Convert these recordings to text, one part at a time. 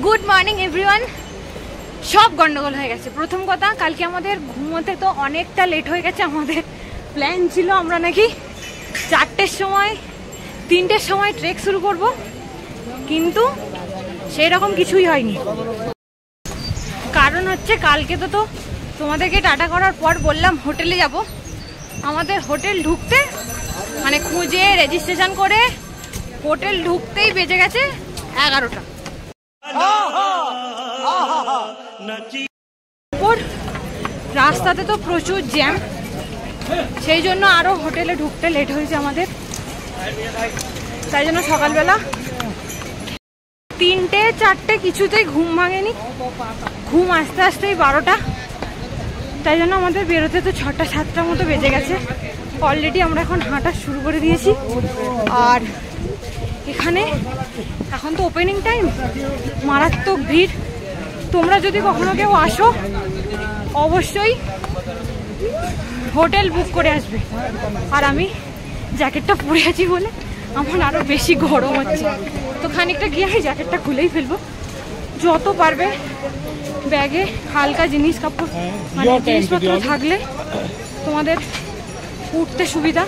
Good morning everyone. সব গন্ডগোল হয়ে গেছে। প্রথম কথা, কালকে আমাদের ঘুমোতে তো অনেকটা লেট হয়ে গেছে। আমাদের প্ল্যান ছিল আমরা নাকি 4টের সময় 3টের সময় ট্রেক শুরু করব, কিন্তু সেই রকম কিছুই হয়নি। কারণ হচ্ছে কালকে তো তোমাদেরকে টাটা করার পর বললাম হোটেলে যাব। আমাদের হোটেল ঢুকতে মানে খুঁজে রেজিস্ট্রেশন করে হোটেল ঢুকতেই বেজে গেছে 11টা। রাস্তাতে তো প্রচুর জ্যাম, সেই জন্য আরো হোটেলে ঢুকতে লেট হয়েছে আমাদের। তাই জন্য সকালবেলা 3টে 4টে কিছুতেই ঘুম ভাঙেনি, ঘুম আস্তে আস্তেই 12টা। তাই জন্য আমাদের বেরোতে তো 6টা 7টার মতো বেজে গেছে। অলরেডি আমরা এখন হাঁটা শুরু করে দিয়েছি। আর এখানে এখন তো ওপেনিং টাইম, মারাত্মক ভিড়। তোমরা যদি কখনো কেউ আসো অবশ্যই হোটেল বুক করে আসবে। আর আমি জ্যাকেটটা পরে আছি বলে আমার আরো বেশি গরম হচ্ছে, তো খানিকটা গিয়ে আমি জ্যাকেটটা খুলেই ফেলবো। যত পারবে ব্যাগে হালকা জিনিস কাপড় মানে জিনিসপত্র থাকলে তোমাদের উঠতে সুবিধা।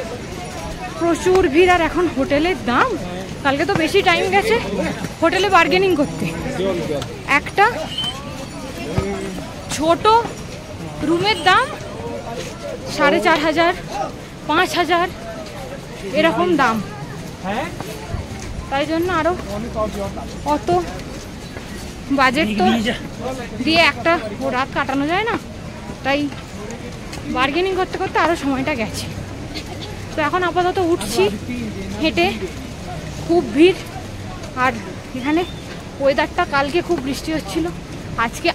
প্রচুর ভিড়। আর এখন হোটেলের দাম, কালকে তো বেশি টাইম গেছে হোটেলে বার্গেনিং করতে। একটা ছোট রুমের দাম 4500 5000 এরকম দাম। তাই জন্য আরো অত বাজেট তো দিয়ে একটা রাত কাটানো যায় না, তাই বার্গেনিং করতে করতে আরো সময়টা গেছে। তো এখন আপাতত উঠছি হেঁটে। খুব ভিড়। আর এখানে ওয়েদারটা কালকে খুব বৃষ্টি হচ্ছিল, আজকে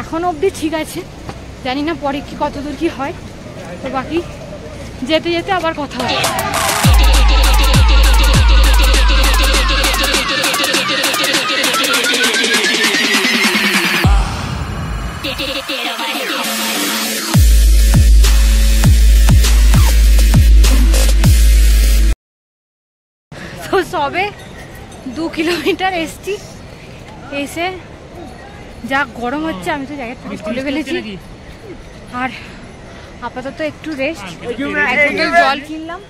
এখনো অবধি ঠিক আছে। জানি না পরে কি কতদূর কি হয়। তো বাকি যেতে যেতে আবার কথা হবে। তো সবে 2 কিলোমিটার এসছি, এসে যা গরম হচ্ছে আমি তো জ্যাকেটটা খুলে ফেলেছি। আর আপাতত একটু রেস্ট। জল কিনলাম,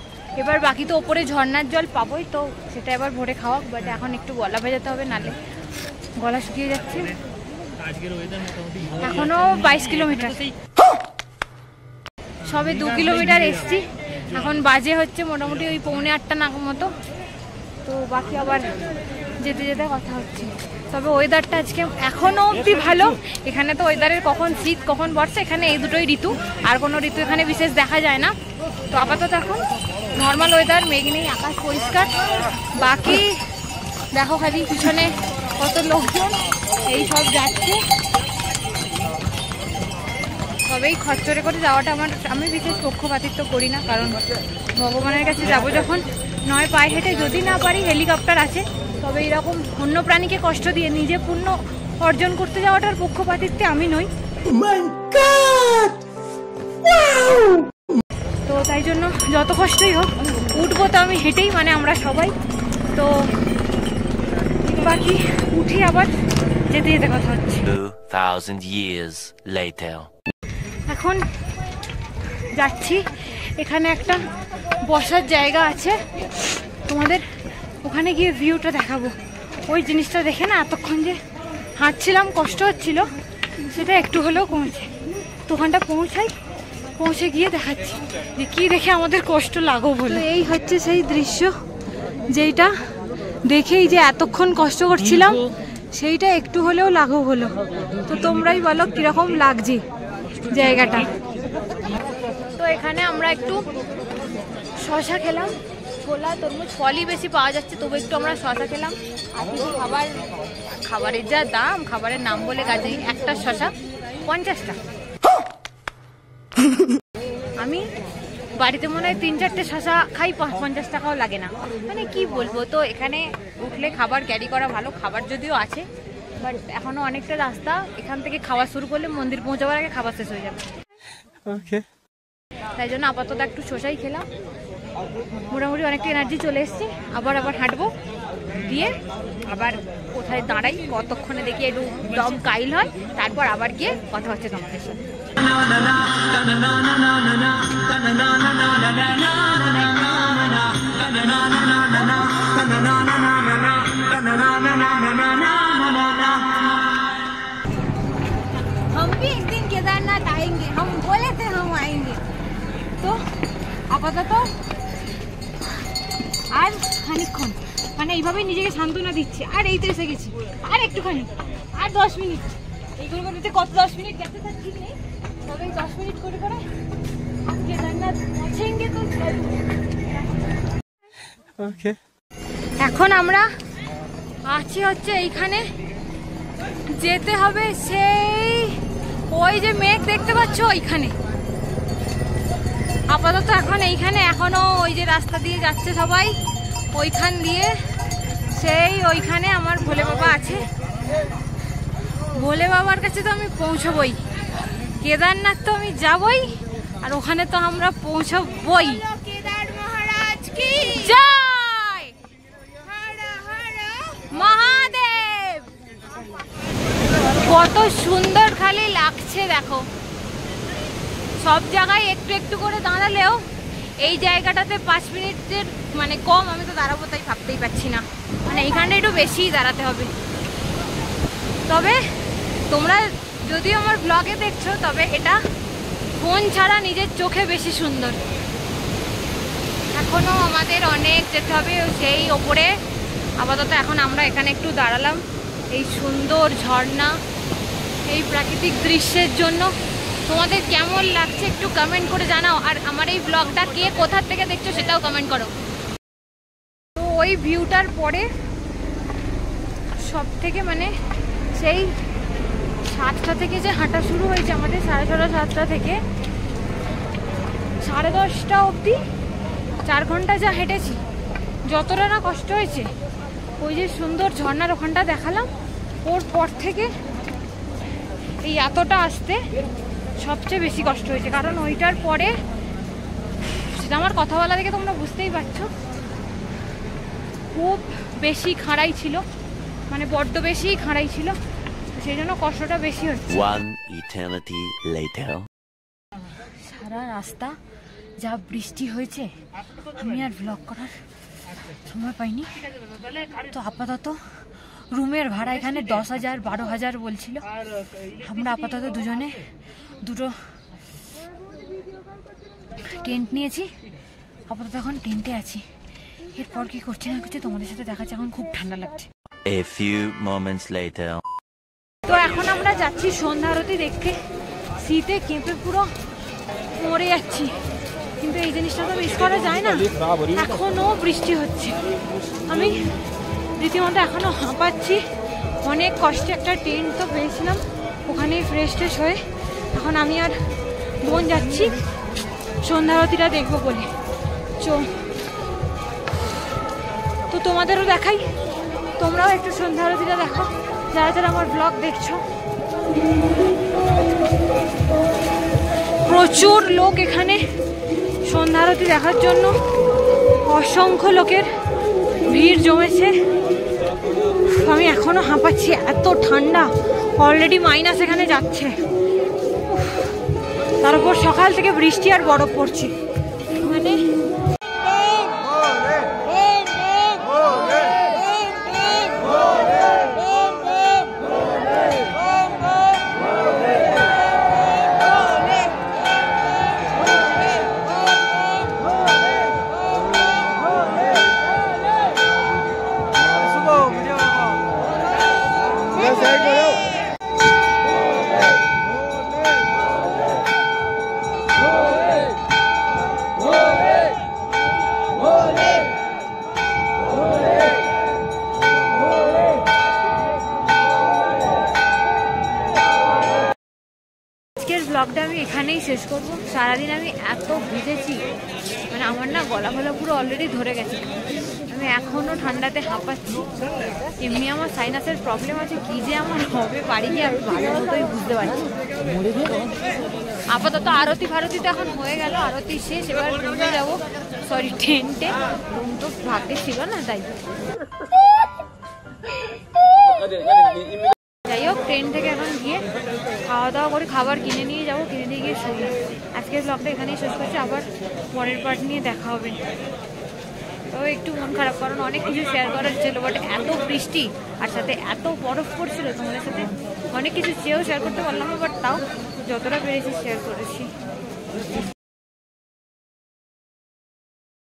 এবার বাকি তো ওপরে ঝর্ণার জল পাবোই, তো সেটা এবার ভরে খাওয়া। বাট এখন একটু গলা ভেজাতে হবে, নালে গলা শুকিয়ে যাচ্ছে। এখনো 22 কিলোমিটার, সবে 2 কিলোমিটার এসছি। এখন বাজে হচ্ছে মোটামুটি ওই 7:45 নাগাদ মতো। তো বাকি আবার যেতে যেতে কথা হচ্ছে। তবে ওয়েদারটা আজকে এখনো অবধি ভালো। এখানে তো ওয়েদারের কখন শীত কখন বর্ষা, এখানে এই দুটোই ঋতু, আর কোনো ঋতু এখানে বিশেষ দেখা যায় না। তো আপাতত এখন নর্মাল ওয়েদার, মেঘ নেই, আকাশ পরিষ্কার। বাকি দেখো খালি পিছনে কত লোকজন এই সব যাচ্ছে। তবে এই খচ্চরে করে যাওয়াটা আমি বিশেষ পক্ষপাতিত্ব করি না, কারণ ভগবানের কাছে যাবো যখন, নয় পায়ে হেঁটে, যদি না পারি হেলিকপ্টার আছে। তবে এইরকম অন্য প্রাণীকে কষ্ট দিয়ে নিজে পুণ্য অর্জন করতে যাওয়াটার পক্ষপাতিত্বে আমি নই। তো তাই জন্য যত কষ্টই হোক উঠবো তো আমি হেঁটেই, মানে আমরা সবাই। তো বাকি উঠি আবার যেতে যেতে কথা হচ্ছে। 2000 years later এখন যাচ্ছি, এখানে একটা বসার জায়গা আছে, তোমাদের ওখানে গিয়ে ভিউটা দেখাবো। ওই জিনিসটা দেখে না এতক্ষণ যে হাঁটছিলাম কষ্ট হচ্ছিল, সেটা একটু হলেও কমেছে। তো ওখানটা পৌঁছে গিয়ে দেখাচ্ছি যে কি দেখে আমাদের কষ্ট লাঘব হলো। এই হচ্ছে সেই দৃশ্য যেটা দেখেই যে এতক্ষণ কষ্ট করছিলাম, সেইটা একটু হলেও লাঘব হলো। তো তোমরাই বলো কিরকম লাগছে জায়গাটা। তো এখানে আমরা একটু শশা খেলাম, ছোলা তরমুজ ফলই বেশি পাওয়া যাচ্ছে, তবু একটু আমরা শশা খেলাম। আর কিছু খাবারের যা দাম, খাবারের নাম বলে কাজেই একটা শশা 50 টাকা। আমি বাড়িতে মনে হয় 3-4টে শশা খাই, 50 টাকাও লাগে না। মানে কি বলবো। তো এখানে উঠলে খাবার ক্যারি করা ভালো, খাবার যদিও আছে, বাট এখনো অনেকটা রাস্তা। এখান থেকে খাওয়া শুরু করলে মন্দির পৌঁছাবার আগে খাবার শেষ হয়ে যাবে। তাই জন্য আপাতত একটু শসাই খেলাম। মোটামুটি অনেকটা এনার্জি চলে এসছে। আবার হাঁটবো, দিয়ে আবার কোথায় দাঁড়াই, কতক্ষণে দেখি একটু দম কাইল হয়, তারপর আবার গিয়ে কথা হচ্ছে তোমাদের সাথে। हम भी एक दिन केदारनाथ आएंगे, हम बोले थे हम आएंगे। तो আপাতত আর খানিকক্ষণ মানে এইভাবেই নিজেকে সান্ত্বনা দিচ্ছি। আর এই তো এসে গেছি, আর একটুখানি, আর 10 মিনিট। এইগুলো করতে কত 10 মিনিট গেছে তার ঠিক নেই, তবে 10 মিনিট করে করে কেদারনাথ পৌঁছেঙ্গে। তো ওকে, এখন আমরা আছি হচ্ছে এইখানে, যেতে হবে সেই ওই যে মেঘ দেখতে পাচ্ছ ওইখানে। আপাতত এখন এইখানে, এখনো ওই যে রাস্তা দিয়ে যাচ্ছে সবাই, ওইখান দিয়ে সেই ওইখানে আমার ভোলে বাবা আছে। ভোলে বাবার কাছে তো আমি পৌঁছবই, কেদারনাথ তো আমি যাবই, আর ওখানে তো আমরা পৌঁছবই। কেদার মহারাজ কি জয়, হর হর মহাদেব। কত সুন্দর খালি লাগছে দেখো। সব জায়গায় একটু একটু করে দাঁড়ালেও এই জায়গাটাতে 5 মিনিটের মানে কম আমি তো দাঁড়াবো, তাই ভাবতেই পারছি না। মানে এইখানটা একটু বেশিই দাঁড়াতে হবে। তবে তোমরা যদিও আমার ব্লগে দেখছো, তবে এটা ফোন ছাড়া নিজের চোখে বেশি সুন্দর। এখনো আমাদের অনেক যেতে হবে সেই ওপরে। আপাতত এখন আমরা এখানে একটু দাঁড়ালাম এই সুন্দর ঝর্ণা, এই প্রাকৃতিক দৃশ্যের জন্য। তোমাদের কেমন লাগছে একটু কমেন্ট করে জানাও, আর আমার এই ব্লগটা কে কোথা থেকে দেখছো সেটাও কমেন্ট করো। তো ওই ভিউটার পরে সব থেকে মানে সেই 7টা থেকে যে হাঁটা শুরু হয়েছে আমাদের, 6:30 7টা থেকে 10:30 অবধি 4 ঘন্টা যা হেঁটেছি, যতটা না কষ্ট হয়েছে, ওই যে সুন্দর ঝর্ণার ওখানটা দেখালাম, ওর পর থেকে এই এতটা আসতে সবচেয়ে বেশি কষ্ট হয়েছে। কারণ ওইটার পরে সেটা আমার কথা বলা দেখে তোমরা বুঝতেই পারছো, খুব বেশি খাড়াই ছিল, মানে বড্ড বেশি খাড়াই ছিল, সেই জন্য কষ্টটা বেশি হচ্ছে। One eternity later. সারা রাস্তা যা বৃষ্টি হয়েছে, আমি আর ব্লগ করার সময় পাইনি। তো আপাতত রুমের ভাড়া এখানে 10,000 12,000 বলছিল। আমরা আপাতত দুজনে দুটো টেন্ট নিয়েছি, আপাতত এখন টেন্টে আছি। এরপর কি করছি না করছি তোমাদের সাথে দেখাচ্ছি। এখন খুব ঠান্ডা লাগছে। A few moments later. তো এখন আমরা যাচ্ছি সন্ধ্যা আরতি দেখতে। শীতে কেঁপে পুরো মরে যাচ্ছি, কিন্তু এই জিনিসটা তো মিস করা যায় না। এখনো বৃষ্টি হচ্ছে, আমি রীতিমতো এখনো হাঁপাচ্ছি। অনেক কষ্টে একটা টেন্ট তো পেয়েছিলাম, ওখানেই ফ্রেশ ট্রেশ হয়ে এখন আমি আর বোন যাচ্ছি সন্ধ্যা আরতিটা দেখবো বলে। তো তোমাদেরও দেখাই, তোমরাও একটু সন্ধ্যা আরতিটা দেখো যারা যারা আমার ব্লগ দেখছো। প্রচুর লোক এখানে সন্ধ্যা আরতি দেখার জন্য, অসংখ্য লোকের ভিড় জমেছে। আমি এখনো হাঁপাচ্ছি, এত ঠান্ডা, অলরেডি মাইনাস এখানে যাচ্ছে। তার উপর সকাল থেকে বৃষ্টি আর বরফ পড়ছে মানে ব্লগটা আমি এখানেই শেষ করব। সারাদিন আমি এত ভিজেছি, মানে আমার না গলা পুরো অলরেডি ধরে গেছে। আমি এখনো ঠান্ডাতে হাঁপাচ্ছি। এমনি আমার সাইনাসের প্রবলেম আছে, কি যে আমার হবে বাড়ি গিয়ে আমি ভালো মতোই বুঝতে পারছি। আপাতত আরতি ফারতি তো এখন হয়ে গেল, আরতি শেষ, এবার রুমে যাবো। সরি টেন্টে, রুম তো ভাগ্যে ছিল না তাই। যাই হোক ট্রেন থেকে এখন গিয়ে খাওয়া দাওয়া করে খাবার কিনে নিয়ে যাবো, কিনে নিয়ে গিয়ে শুনি। আজকের ব্লগটা এখানেই শেষ করছি, আবার পরের পার্ট নিয়ে দেখা হবে। তো একটু মন খারাপ, কারণ অনেক কিছু শেয়ার করার ছিল, বাট এত বৃষ্টি আর সাথে এত বরফ পড়ছিল, তোমাদের সাথে অনেক কিছু চেয়েও শেয়ার করতে পারলাম না, বাট তাও যতটা পেরেছি শেয়ার করেছি।